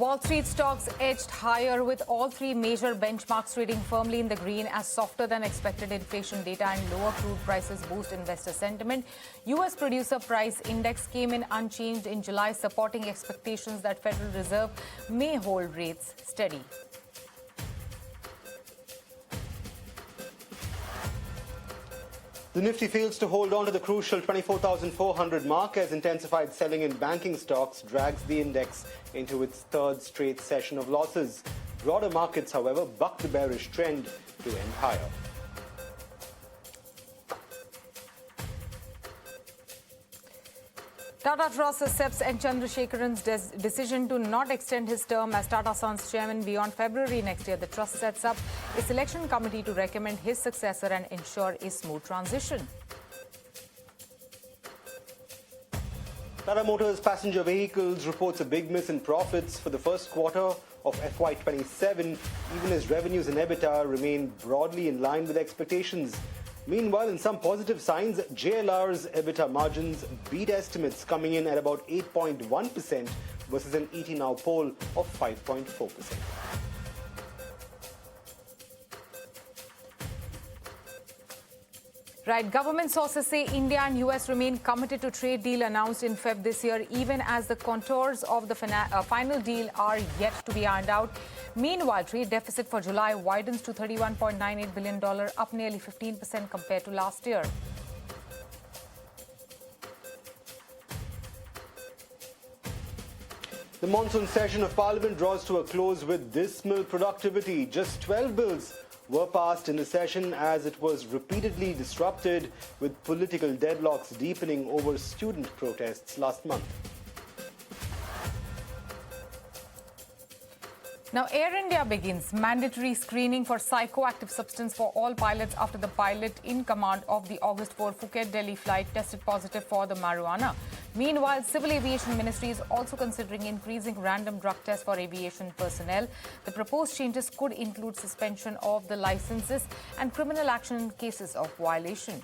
Wall Street stocks edged higher with all three major benchmarks trading firmly in the green as softer than expected inflation data and lower crude prices boost investor sentiment. U.S. Producer Price Index came in unchanged in July, supporting expectations that Federal Reserve may hold rates steady. The Nifty fails to hold on to the crucial 24,400 mark as intensified selling in banking stocks drags the index into its third straight session of losses. Broader markets, however, bucked the bearish trend to end higher. Tata Trust accepts N. Chandrasekaran's decision to not extend his term as Tata Sons chairman beyond February next year. The trust sets up a selection committee to recommend his successor and ensure a smooth transition. Tata Motors Passenger Vehicles reports a big miss in profits for the first quarter of FY27, even as revenues and EBITDA remain broadly in line with expectations. Meanwhile, in some positive signs, JLR's EBITDA margins beat estimates, coming in at about 8.1% versus an ET Now poll of 5.4%. Right. Government sources say India and US remain committed to trade deal announced in Feb this year, even as the contours of the final deal are yet to be ironed out. Meanwhile, trade deficit for July widens to $31.98 billion, up nearly 15% compared to last year. The monsoon session of Parliament draws to a close with dismal productivity. Just 12 bills were passed in the session as it was repeatedly disrupted, with political deadlocks deepening over student protests last month. Now, Air India begins mandatory screening for psychoactive substance for all pilots after the pilot in command of the August 4 Phuket-Delhi flight tested positive for the marijuana. Meanwhile, Civil Aviation Ministry is also considering increasing random drug tests for aviation personnel. The proposed changes could include suspension of the licenses and criminal action in cases of violation.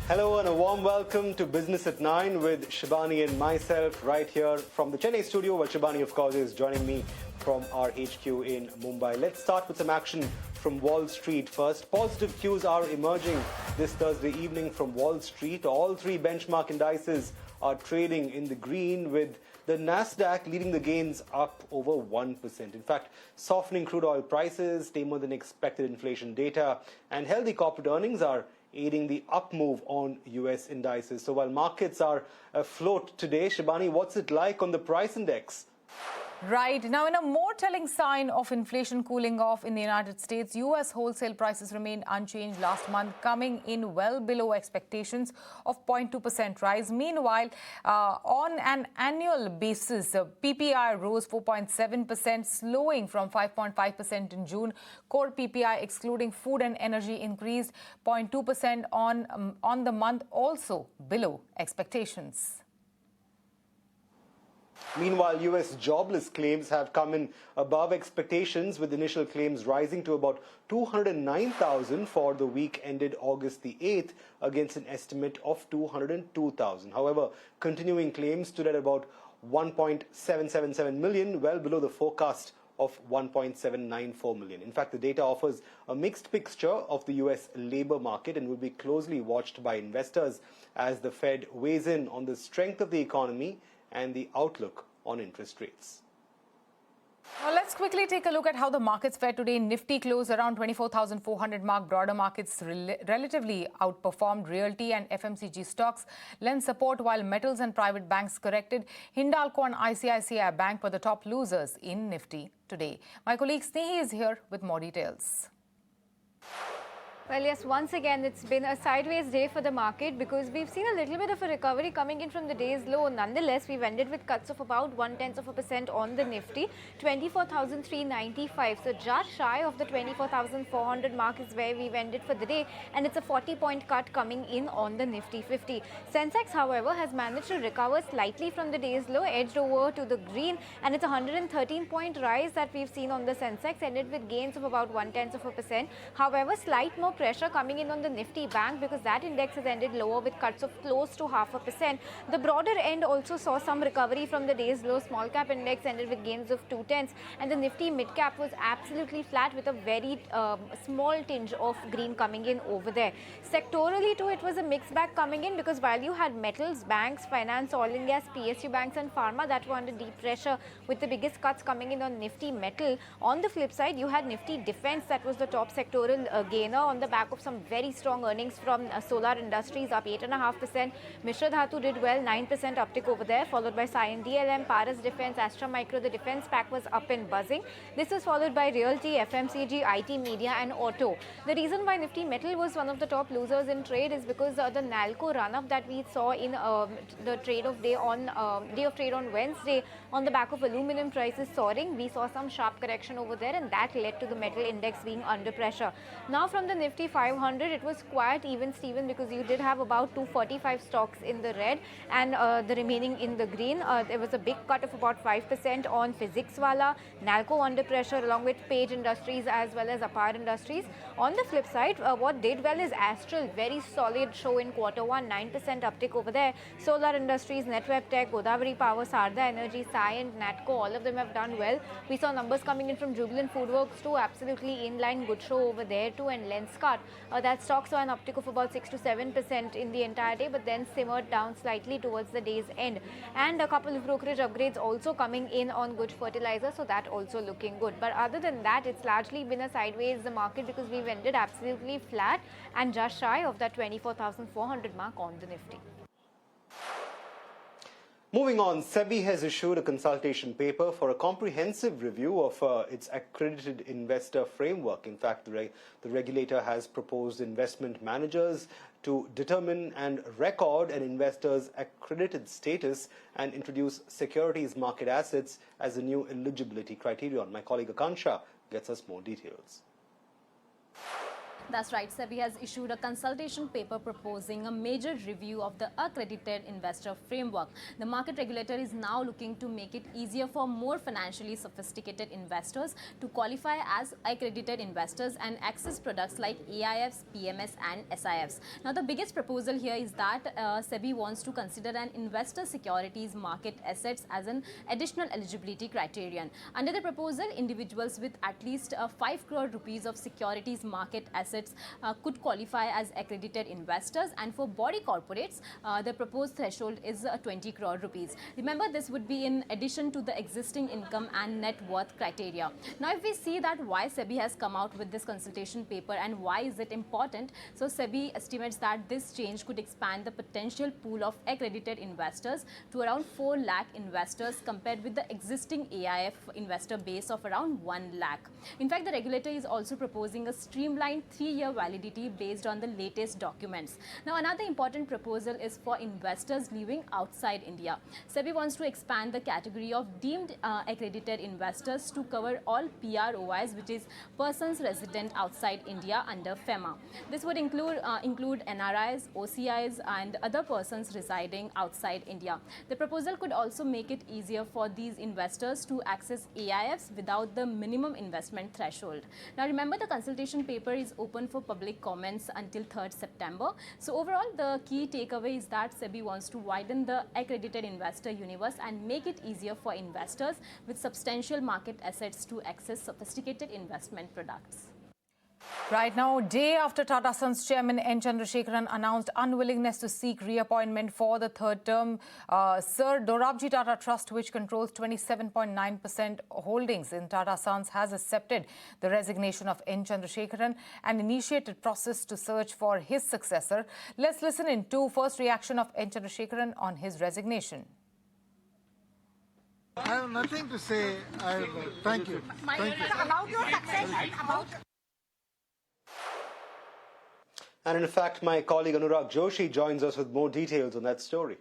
Hello and a warm welcome to Business at 9 with Shibani and myself right here from the Chennai studio, where Shibani, of course, is joining me from our HQ in Mumbai. Let's start with some action from Wall Street first. Positive cues are emerging this Thursday evening from Wall Street. All three benchmark indices are trading in the green, with the Nasdaq leading the gains up over 1%. In fact, softening crude oil prices, tamer than expected inflation data, and healthy corporate earnings are aiding the up move on US indices. So while markets are afloat today, Shibani, what's it like on the price index? Right. Now, in a more telling sign of inflation cooling off in the United States, U.S. wholesale prices remained unchanged last month, coming in well below expectations of 0.2% rise. Meanwhile, on an annual basis, PPI rose 4.7%, slowing from 5.5% in June. Core PPI, excluding food and energy, increased 0.2% on the month, also below expectations. Meanwhile, US jobless claims have come in above expectations, with initial claims rising to about 209,000 for the week ended August the 8th, against an estimate of 202,000. However, continuing claims stood at about 1.777 million, well below the forecast of 1.794 million. In fact, the data offers a mixed picture of the US labor market and will be closely watched by investors as the Fed weighs in on the strength of the economy and the outlook on interest rates. Well, let's quickly take a look at how the markets fared today. Nifty closed around 24,400 mark. Broader markets relatively outperformed. Realty and FMCG stocks lent support, while metals and private banks corrected. Hindalco and ICICI Bank were the top losers in Nifty today. My colleague Snehi is here with more details. Well, yes, once again, it's been a sideways day for the market because we've seen a little bit of a recovery coming in from the day's low. Nonetheless, we've ended with cuts of about 0.1% on the Nifty, 24,395. So just shy of the 24,400 mark is where we've ended for the day, and it's a 40-point cut coming in on the Nifty 50. Sensex, however, has managed to recover slightly from the day's low, edged over to the green, and it's a 113-point rise that we've seen on the Sensex, ended with gains of about 0.1%. However, slight more pressure coming in on the Nifty Bank because that index has ended lower with cuts of close to 0.5%. The broader end also saw some recovery from the day's low. Small cap index ended with gains of 0.2, and the Nifty mid cap was absolutely flat with a very small tinge of green coming in over there. Sectorally too, it was a mixed bag coming in because while you had metals, banks, finance, oil and gas, PSU banks and pharma that were under deep pressure with the biggest cuts coming in on Nifty metal. On the flip side, you had Nifty defense that was the top sectoral gainer on the back of some very strong earnings from solar industries, up 8.5%. Mishra Dhatu did well, 9% uptick over there, followed by Cyan DLM, Paras Defense, Astra Micro. The defense pack was up and buzzing. This was followed by Realty, FMCG, IT, media and auto. The reason why Nifty metal was one of the top losers in trade is because the Nalco run-up that we saw in the day of trade on Wednesday on the back of aluminum prices soaring. We saw some sharp correction over there, and that led to the metal index being under pressure. Now from the Nifty 500, it was quite even, Steven, because you did have about 245 stocks in the red and the remaining in the green. There was a big cut of about 5% on Physics Wala, Nalco under pressure along with Page Industries as well as Apar Industries. On the flip side, what did well is Astral, very solid show in Q1, 9% uptick over there. Solar Industries, Netweb Tech, Godavari Power, Sarda Energy, Cyient, Natco, all of them have done well. We saw numbers coming in from Jubilant Foodworks too, absolutely in line, good show over there too. And Lenskart, that stock saw an uptick of about 6 to 7% in the entire day, but then simmered down slightly towards the day's end. And a couple of brokerage upgrades also coming in on good fertilizer, so that also looking good. But other than that, it's largely been a sideways the market because we've ended absolutely flat and just shy of that 24,400 mark on the Nifty. Moving on, Sebi has issued a consultation paper for a comprehensive review of its accredited investor framework. In fact, the regulator has proposed investment managers to determine and record an investor's accredited status and introduce securities market assets as a new eligibility criterion. My colleague Akansha gets us more details. That's right. Sebi has issued a consultation paper proposing a major review of the accredited investor framework. The market regulator is now looking to make it easier for more financially sophisticated investors to qualify as accredited investors and access products like AIFs, PMS and SIFs. Now, the biggest proposal here is that Sebi wants to consider an investor securities market assets as an additional eligibility criterion. Under the proposal, individuals with at least 5 crore rupees of securities market assets could qualify as accredited investors, and for body corporates, the proposed threshold is 20 crore rupees. Remember, this would be in addition to the existing income and net worth criteria. Now, if we see that why Sebi has come out with this consultation paper and why is it important, so Sebi estimates that this change could expand the potential pool of accredited investors to around 4 lakh investors compared with the existing AIF investor base of around 1 lakh. In fact, the regulator is also proposing a streamlined 3-year validity based on the latest documents. Now, another important proposal is for investors living outside India. Sebi wants to expand the category of deemed accredited investors to cover all PROIs, which is persons resident outside India under FEMA. This would include NRIs, OCIs and other persons residing outside India. The proposal could also make it easier for these investors to access AIFs without the minimum investment threshold. Now, remember, the consultation paper is open for public comments until 3rd September. So overall, the key takeaway is that Sebi wants to widen the accredited investor universe and make it easier for investors with substantial market assets to access sophisticated investment products. Right now, day after Tata Sons chairman N. Chandrasekaran announced unwillingness to seek reappointment for the 3rd term, Sir Dorabji Tata Trust, which controls 27.9% holdings in Tata Sons, has accepted the resignation of N. Chandrasekaran and initiated process to search for his successor. Let's listen in to first reaction of N. Chandrasekaran on his resignation. I have nothing to say. Thank you. Thank you. About your success and about... And in fact, my colleague Anurag Joshi joins us with more details on that story.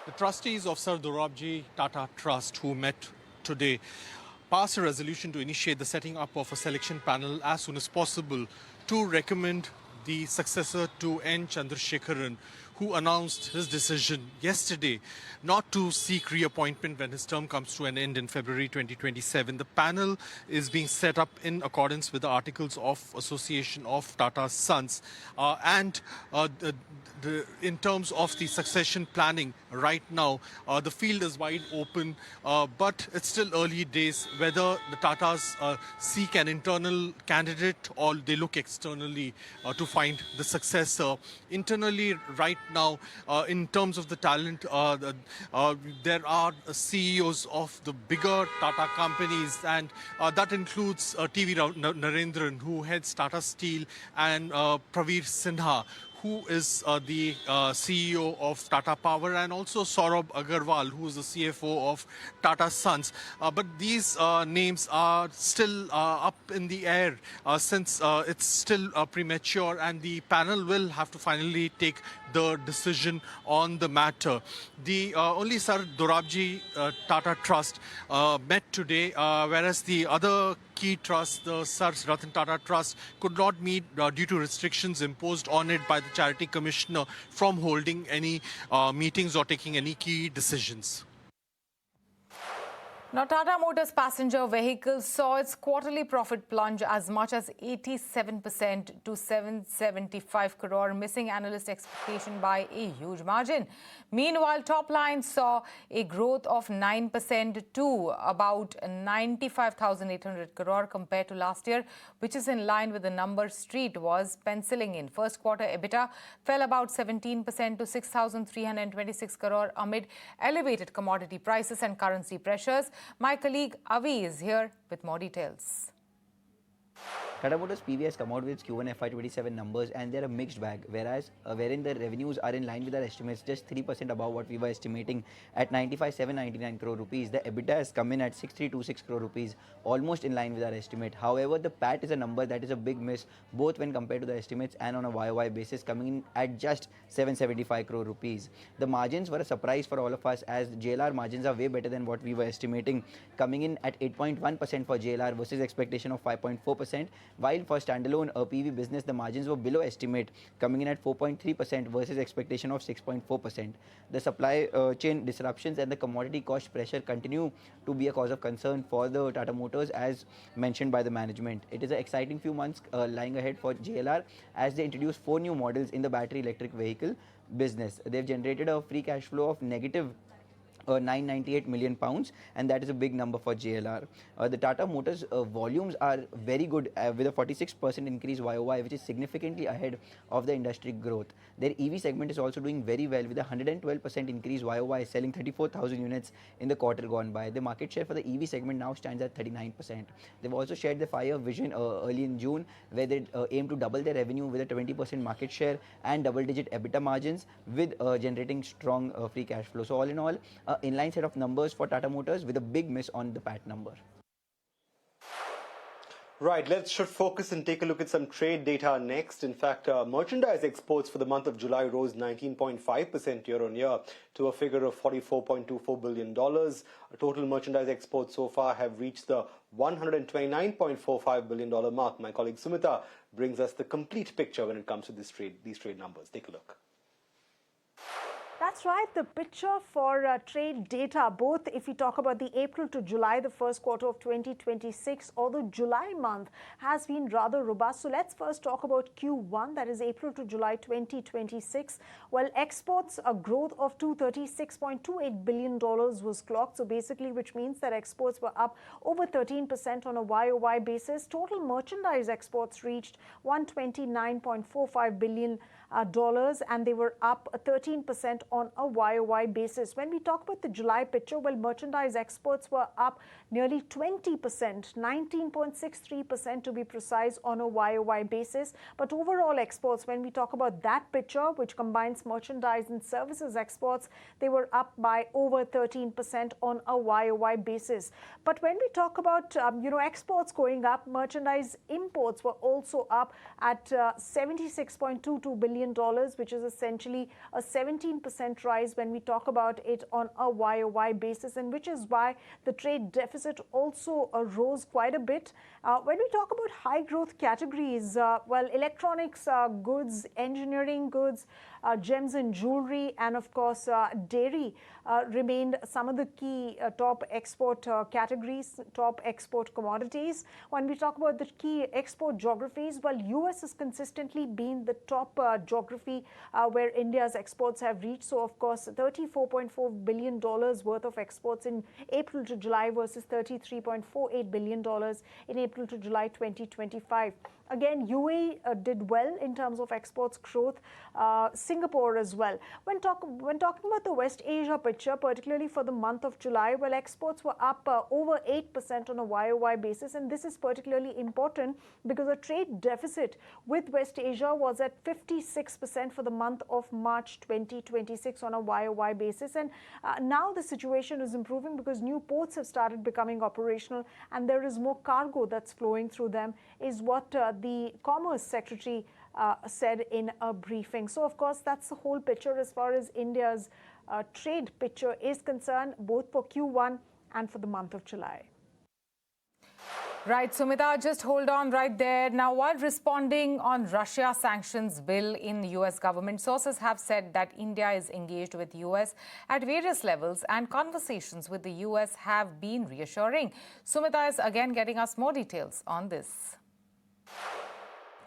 The trustees of Sir Dorabji Tata Trust, who met today, passed a resolution to initiate the setting up of a selection panel as soon as possible to recommend the successor to N. Chandrasekharan, who announced his decision yesterday not to seek reappointment when his term comes to an end in February 2027. The panel is being set up in accordance with the Articles of Association of Tata's Sons. In terms of the succession planning right now, the field is wide open, but it's still early days whether the Tatas seek an internal candidate or they look externally to find the successor. Internally, right now, in terms of the talent, there are CEOs of the bigger Tata companies, and that includes TV Narendran, who heads Tata Steel, and Praveer Sinha, who is the CEO of Tata Power, and also Saurabh Agarwal, who is the CFO of Tata Sons. But these names are still up in the air since it's still premature, and the panel will have to finally take the decision on the matter. The only Sir Dorabji Tata Trust met today, whereas the other key trust, the Sir Ratan Tata Trust, could not meet due to restrictions imposed on it by the Charity Commissioner from holding any meetings or taking any key decisions. Now, Tata Motors passenger vehicles saw its quarterly profit plunge as much as 87% to 775 crore, missing analyst expectation by a huge margin. Meanwhile, top line saw a growth of 9% to about 95,800 crore compared to last year, which is in line with the number Street was penciling in. First quarter EBITDA fell about 17% to 6,326 crore amid elevated commodity prices and currency pressures. My colleague Avi is here with more details. Tata Motors PV has come out with its Q1 FY27 numbers, and they're a mixed bag, wherein the revenues are in line with our estimates, just 3% above what we were estimating at 95,799 crore rupees. The EBITDA has come in at 6,326 crore rupees, almost in line with our estimate. However, the PAT is a number that is a big miss, both when compared to the estimates and on a YOY basis, coming in at just 775 crore rupees. The margins were a surprise for all of us, as JLR margins are way better than what we were estimating, coming in at 8.1% for JLR versus expectation of 5.4%. While for standalone PV business, the margins were below estimate, coming in at 4.3% versus expectation of 6.4%. The supply chain disruptions and the commodity cost pressure continue to be a cause of concern for the Tata Motors, as mentioned by the management. It is an exciting few months lying ahead for JLR as they introduce 4 new models in the battery electric vehicle business. They've generated a free cash flow of negative 998 million pounds, and that is a big number for JLR. The Tata Motors volumes are very good with a 46% increase YOY, which is significantly ahead of the industry growth. Their EV segment is also doing very well with a 112% increase YOY, selling 34,000 units in the quarter gone by. The market share for the EV segment now stands at 39%. They've also shared the 5-year vision early in June, where they aim to double their revenue with a 20% market share and double-digit EBITDA margins, with generating strong free cash flow. So all in all, inline set of numbers for Tata Motors with a big miss on the PAT number. Right, let's shift focus and take a look at some trade data next. In fact, merchandise exports for the month of July rose 19.5% year-on-year to a figure of $44.24 billion. Total merchandise exports so far have reached the $129.45 billion mark. My colleague Sumita brings us the complete picture when it comes to these trade numbers. Take a look. That's right, the picture for trade data, both if we talk about the April to July, the first quarter of 2026, or the July month, has been rather robust. So let's first talk about Q1, that is April to July 2026. Well, exports, a growth of $236.28 billion was clocked. So basically, which means that exports were up over 13% on a YOY basis. Total merchandise exports reached $129.45 billion, and they were up 13% on a YOY basis. When we talk about the July picture, well, merchandise exports were up nearly 20%, 19.63% to be precise on a YOY basis. But overall exports, when we talk about that picture, which combines merchandise and services exports, they were up by over 13% on a YOY basis. But when we talk about exports going up, merchandise imports were also up at $76.22 billion, which is essentially a 17% rise when we talk about it on a YOY basis, and which is why the trade deficit also rose quite a bit. When we talk about high growth categories, well, electronics goods, engineering goods, gems and jewelry, and of course dairy remained some of the key top export categories, top export commodities. When we talk about the key export geographies, well, US has consistently been the top geography where India's exports have reached. So of course $34.4 billion worth of exports in April to July versus $33.48 billion in April to July 2025. Again, UAE did well in terms of exports growth, Singapore as well. When talking about the West Asia picture, particularly for the month of July, well, exports were up over 8% on a YOY basis, and this is particularly important because the trade deficit with West Asia was at 56% for the month of March 2026 on a YOY basis, and now the situation is improving because new ports have started becoming operational and there is more cargo that's flowing through them, is what the Commerce Secretary said in a briefing. So, of course, that's the whole picture as far as India's trade picture is concerned, both for Q1 and for the month of July. Right, Sumita, just hold on right there. Now, while responding on Russia sanctions bill in the US government, sources have said that India is engaged with US at various levels and conversations with the US have been reassuring. Sumita is again getting us more details on this.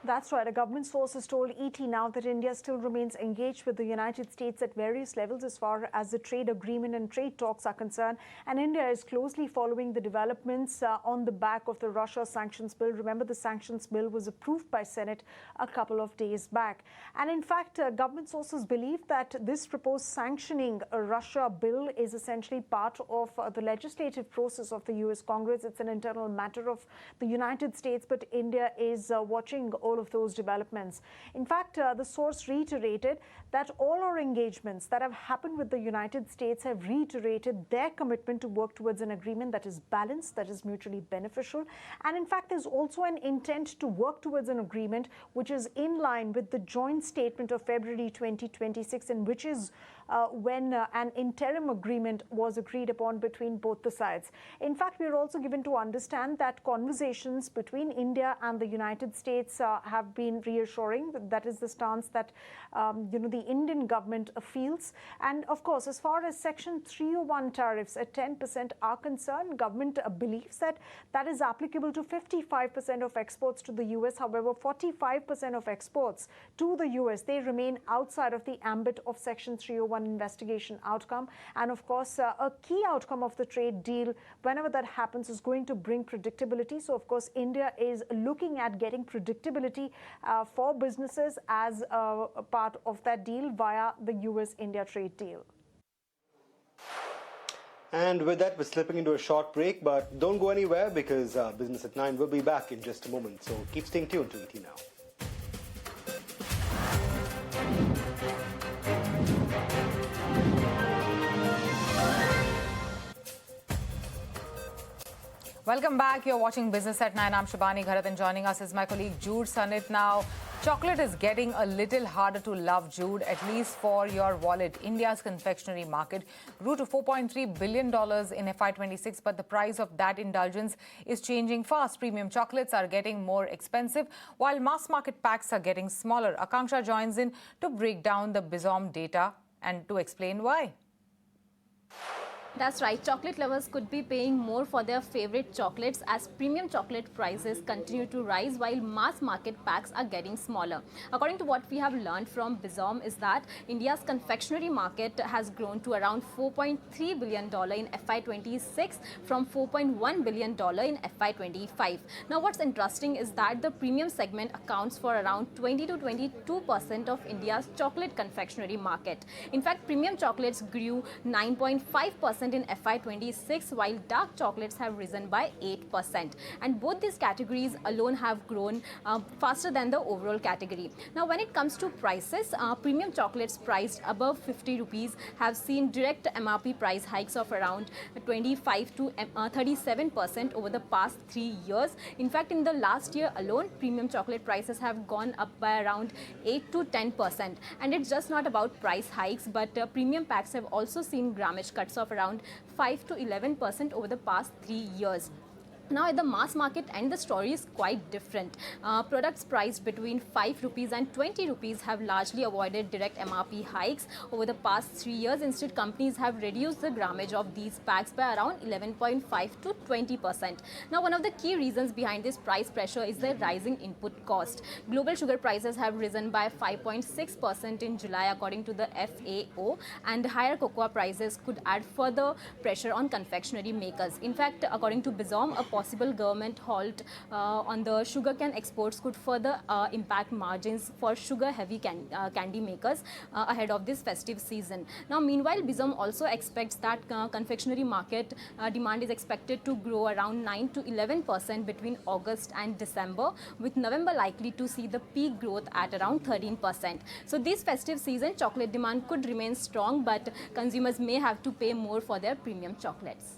That's right. A government source has told ET now that India still remains engaged with the United States at various levels as far as the trade agreement and trade talks are concerned. And India is closely following the developments on the back of the Russia sanctions bill. Remember, the sanctions bill was approved by Senate a couple of days back. And in fact, government sources believe that this proposed sanctioning a Russia bill is essentially part of the legislative process of the US Congress. It's an internal matter of the United States, but India is watching all of those developments. In fact, the source reiterated that all our engagements that have happened with the United States have reiterated their commitment to work towards an agreement that is balanced, that is mutually beneficial. And in fact, there's also an intent to work towards an agreement which is in line with the joint statement of February 2026, in which is when an interim agreement was agreed upon between both the sides. In fact, we are also given to understand that conversations between India and the United States have been reassuring. That is the stance that the Indian government feels. And of course, as far as Section 301 tariffs at 10% are concerned, government believes that that is applicable to 55% of exports to the US. However, 45% of exports to the US, they remain outside of the ambit of Section 301 investigation outcome. And of course, a key outcome of the trade deal, whenever that happens, is going to bring predictability. So of course, India is looking at getting predictability for businesses as a part of that deal via the US-India trade deal. And with that, we're slipping into a short break, but don't go anywhere because Business at 9 will be back in just a moment. So keep staying tuned to ET Now. Welcome back. You're watching Business at 9. I'm Shabani Gharat, and joining us is my colleague Jude Sanit. Now, chocolate is getting a little harder to love, Jude, at least for your wallet. India's confectionery market grew to $4.3 billion in FY26, but the price of that indulgence is changing fast. Premium chocolates are getting more expensive, while mass market packs are getting smaller. Akanksha joins in to break down the BISOM data and to explain why. That's right. Chocolate lovers could be paying more for their favorite chocolates as premium chocolate prices continue to rise while mass market packs are getting smaller. According to what we have learned from Bizom is that India's confectionery market has grown to around $4.3 billion in FY26 from $4.1 billion in FY25. Now what's interesting is that the premium segment accounts for around 20 to 22% of India's chocolate confectionery market. In fact, premium chocolates grew 9.5% in FY26 while dark chocolates have risen by 8%, and both these categories alone have grown faster than the overall category. Now when it comes to prices, premium chocolates priced above 50 rupees have seen direct MRP price hikes of around 25 to 37% over the past 3 years. In fact, in the last year alone, premium chocolate prices have gone up by around 8 to 10%, and it's just not about price hikes, but premium packs have also seen grammage cuts of around 5 to 11% over the past 3 years. Now at the mass market end, the story is quite different. Products priced between 5 rupees and 20 rupees have largely avoided direct MRP hikes over the past 3 years. Instead, companies have reduced the grammage of these packs by around 11.5 to 20%. Now one of the key reasons behind this price pressure is the rising input cost. Global sugar prices have risen by 5.6% in July according to the FAO, and higher cocoa prices could add further pressure on confectionery makers. In fact, according to Bizom, a possible government halt on the sugarcane exports could further impact margins for sugar-heavy candy makers ahead of this festive season. Now, meanwhile, Bizom also expects that confectionery market demand is expected to grow around 9 to 11% between August and December, with November likely to see the peak growth at around 13%. So this festive season, chocolate demand could remain strong, but consumers may have to pay more for their premium chocolates.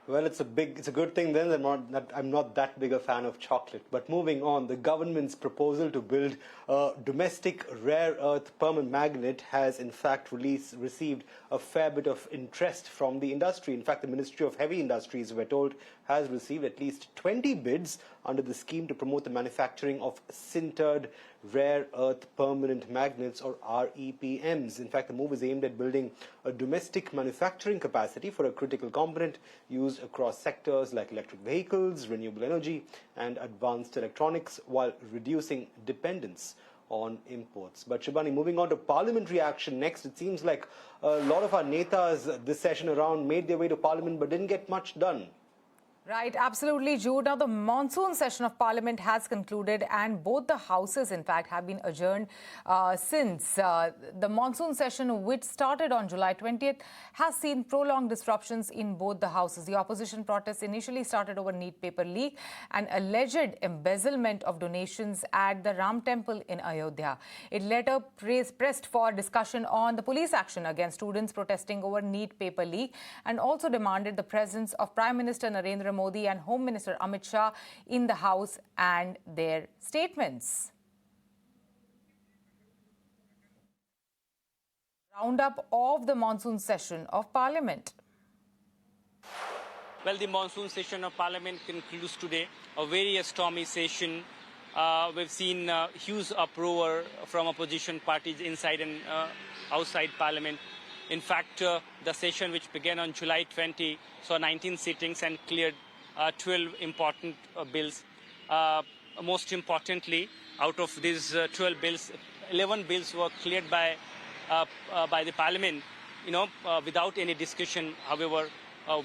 Well, it's a good thing then that I'm not that big a fan of chocolate. But moving on, the government's proposal to build a domestic rare earth permanent magnet has in fact received a fair bit of interest from the industry. In fact, the Ministry of Heavy Industries, we're told, has received at least 20 bids under the scheme to promote the manufacturing of sintered rare earth permanent magnets, or REPMs. In fact, the move is aimed at building a domestic manufacturing capacity for a critical component used across sectors like electric vehicles, renewable energy, and advanced electronics, while reducing dependence on imports. But Shibani, moving on to parliamentary action next, it seems like a lot of our netas this session around made their way to parliament but didn't get much done. Right, absolutely, Jude. Now, the monsoon session of Parliament has concluded, and both the houses, in fact, have been adjourned since. The monsoon session, which started on July 20th, has seen prolonged disruptions in both the houses. The opposition protests initially started over neat paper leak and alleged embezzlement of donations at the Ram Temple in Ayodhya. It later pressed for discussion on the police action against students protesting over neat paper leak, and also demanded the presence of Prime Minister Narendra Modi and Home Minister Amit Shah in the House and their statements. Roundup of the monsoon session of Parliament. Well, the monsoon session of Parliament concludes today, a very stormy session. We've seen huge uproar from opposition parties inside and outside Parliament. In fact, the session, which began on July 20, saw 19 sittings and cleared 12 important bills. Most importantly, out of these 12 bills, 11 bills were cleared by the Parliament, without any discussion. However,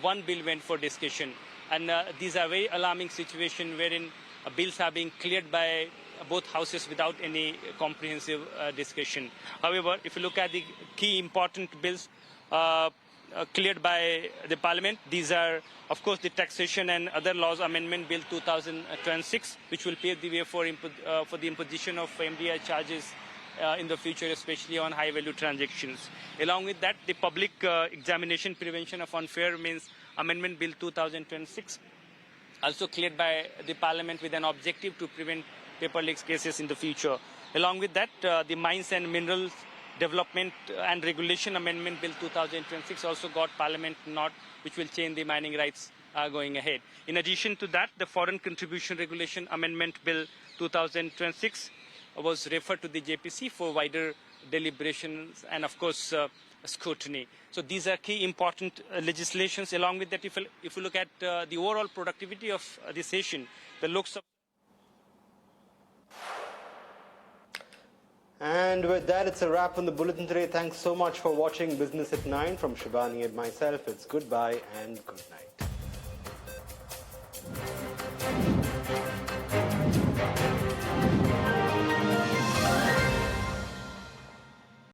one bill went for discussion, and these are very alarming situation wherein bills are being cleared by both houses without any comprehensive discussion. However, if you look at the key important bills cleared by the Parliament, these are, of course, the Taxation and Other Laws Amendment Bill 2026, which will pave the way for the imposition of MDR charges in the future, especially on high-value transactions. Along with that, the Public Examination Prevention of Unfair Means Amendment Bill 2026, also cleared by the Parliament with an objective to prevent paper leaks cases in the future. Along with that, the Mines and Minerals Development and Regulation Amendment Bill 2026 also got Parliament nod, which will change the mining rights going ahead. In addition to that, the Foreign Contribution Regulation Amendment Bill 2026 was referred to the JPC for wider deliberations, and of course scrutiny. So these are key important legislations. Along with that, if you look at the overall productivity of the session, the Lok Sabha. And with that, it's a wrap on the bulletin today. Thanks so much for watching Business at 9 from Shibani and myself. It's goodbye and good night.